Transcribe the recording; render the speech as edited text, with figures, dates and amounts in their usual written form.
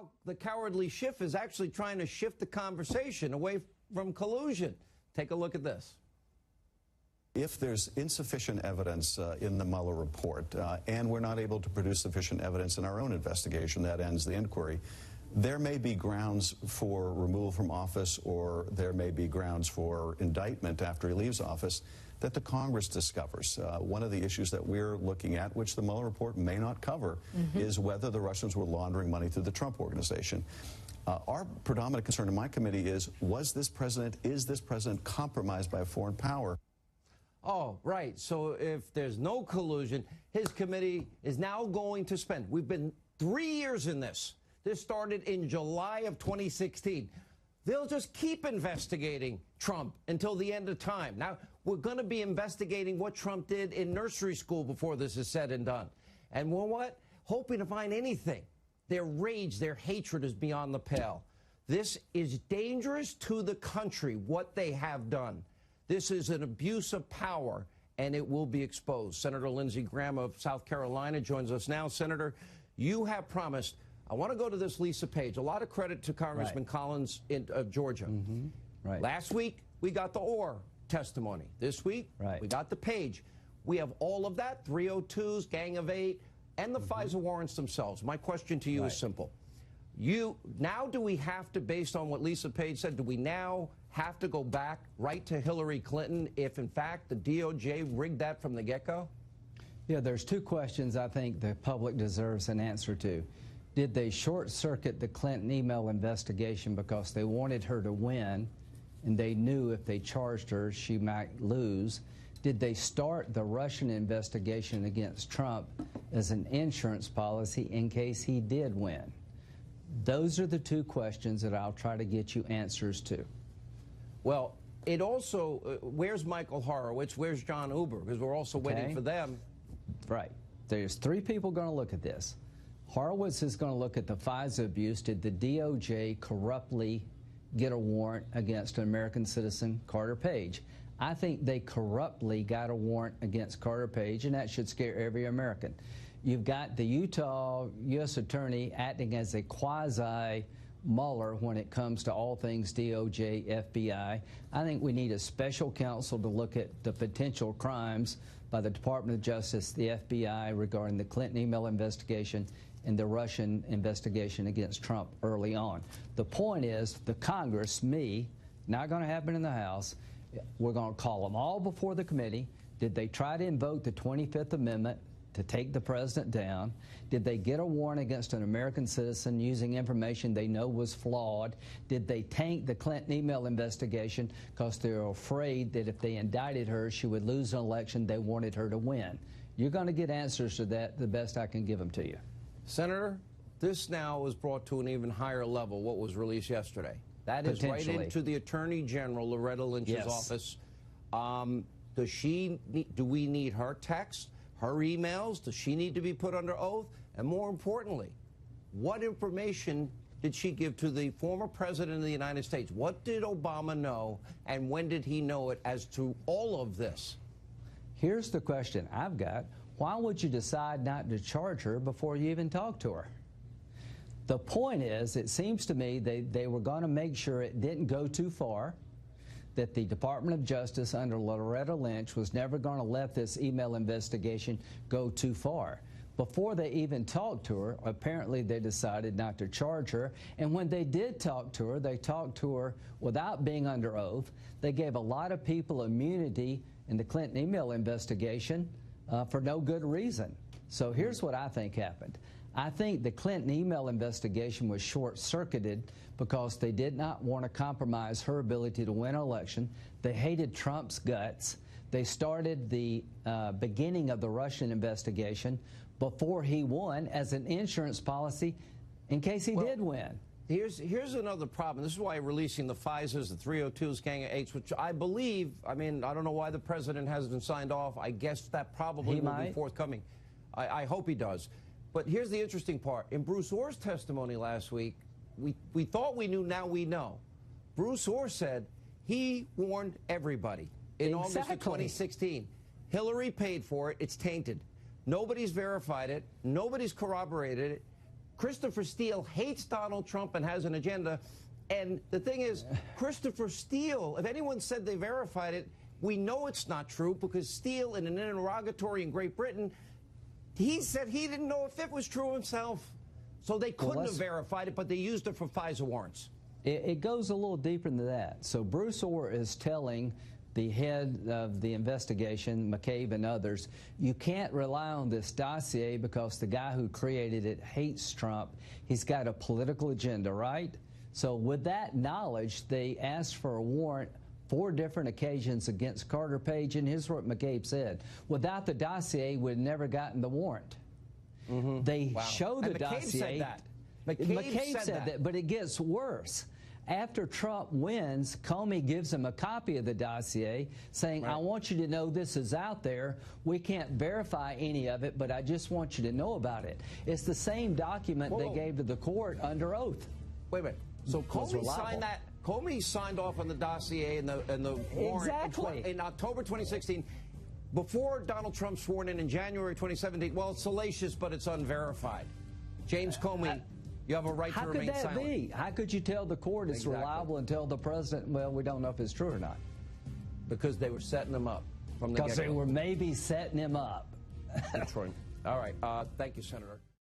now the cowardly Schiff is actually trying to shift the conversation away from collusion. Take a look at this. If there's insufficient evidence in the Mueller report and we're not able to produce sufficient evidence in our own investigation, that ends the inquiry, there may be grounds for removal from office, or there may be grounds for indictment after he leaves office that the Congress discovers. One of the issues that we're looking at, which the Mueller report may not cover, is whether the Russians were laundering money through the Trump Organization. Our predominant concern in my committee is this president compromised by a foreign power? Oh, right. So if there's no collusion, his committee is now going to spend. We've been 3 years in this. This started in July of 2016. They'll just keep investigating Trump until the end of time. Now, we're going to be investigating what Trump did in nursery school before this is said and done. And you know what? Hoping to find anything. Their rage, their hatred is beyond the pale. This is dangerous to the country, what they have done. This is an abuse of power, and it will be exposed. Senator Lindsey Graham of South Carolina joins us now. Senator, you have promised. I want to go to this Lisa Page. A lot of credit to Congressman Collins of Georgia. Last week, we got the Orr testimony. This week, we got the Page. We have all of that, 302s, Gang of Eight, and the FISA warrants themselves. My question to you is simple. Now do we have to, based on what Lisa Page said, do we now have to go back right to Hillary Clinton if, in fact, the DOJ rigged that from the get-go? Yeah, there's two questions I think the public deserves an answer to. Did they short-circuit the Clinton email investigation because they wanted her to win and they knew if they charged her she might lose? Did they start the Russian investigation against Trump as an insurance policy in case he did win? Those are the two questions that I'll try to get you answers to. Well, it also, where's Michael Horowitz? Where's John Huber? Because we're also waiting for them. Right. There's three people going to look at this. Horowitz is going to look at the FISA abuse. Did the DOJ corruptly get a warrant against an American citizen, Carter Page? I think they corruptly got a warrant against Carter Page, and that should scare every American. You've got the Utah U.S. Attorney acting as a quasi-Mueller when it comes to all things DOJ, FBI. I think we need a special counsel to look at the potential crimes by the Department of Justice, the FBI, regarding the Clinton email investigation and the Russian investigation against Trump early on. The point is, the Congress, not going to happen in the House, we're going to call them all before the committee. Did they try to invoke the 25th Amendment to take the president down? Did they get a warrant against an American citizen using information they know was flawed? Did they tank the Clinton email investigation because they were afraid that if they indicted her, she would lose an election they wanted her to win? You're going to get answers to that the best I can give them to you. Senator, this now is brought to an even higher level, what was released yesterday. That is right into the Attorney General, Loretta Lynch's office. Do we need her text, her emails? Does she need to be put under oath? And more importantly, what information did she give to the former president of the United States? What did Obama know, and when did he know it as to all of this? Here's the question I've got. Why would you decide not to charge her before you even talk to her? The point is, it seems to me they were going to make sure it didn't go too far, that the Department of Justice under Loretta Lynch was never going to let this email investigation go too far. Before they even talked to her, apparently they decided not to charge her. And when they did talk to her, they talked to her without being under oath. They gave a lot of people immunity in the Clinton email investigation for no good reason. So here's what I think happened. I think the Clinton email investigation was short-circuited because they did not want to compromise her ability to win an election. They hated Trump's guts. They started the beginning of the Russian investigation before he won as an insurance policy in case he did win. Here's another problem. This is why releasing the FISAs, the 302s, Gang of Eights, which I believe, I mean, I don't know why the president hasn't signed off. I guess that probably will be forthcoming. I hope he does. But here's the interesting part. In Bruce Orr's testimony last week, we thought we knew, now we know. Bruce Orr said he warned everybody in August of 2016. Hillary paid for it. It's tainted. Nobody's verified it. Nobody's corroborated it. Christopher Steele hates Donald Trump and has an agenda. And the thing is, Christopher Steele, if anyone said they verified it, we know it's not true because Steele, in an interrogatory in Great Britain, he said he didn't know if it was true himself. So they couldn't have verified it, but they used it for FISA warrants. It goes a little deeper than that. So Bruce Orr is telling the head of the investigation, McCabe and others, you can't rely on this dossier because the guy who created it hates Trump. He's got a political agenda, right? So with that knowledge, they asked for a warrant 4 different occasions against Carter Page, and here's what McCabe said. Without the dossier, we'd never gotten the warrant. They show the dossier. Said that. McCabe said that, but it gets worse. After Trump wins, Comey gives him a copy of the dossier saying, I want you to know this is out there. We can't verify any of it, but I just want you to know about it. It's the same document they gave to the court under oath. Wait a minute. So Comey signed that. Comey signed off on the dossier and the warrant in October 2016. Before Donald Trump sworn in January 2017, well, it's salacious, but it's unverified. James Comey, you have a right to remain silent. How could that be? How could you tell the court it's reliable and tell the president, well, we don't know if it's true or not? Because they were setting him up from the get-go. Because they were maybe setting him up. All right. Thank you, Senator.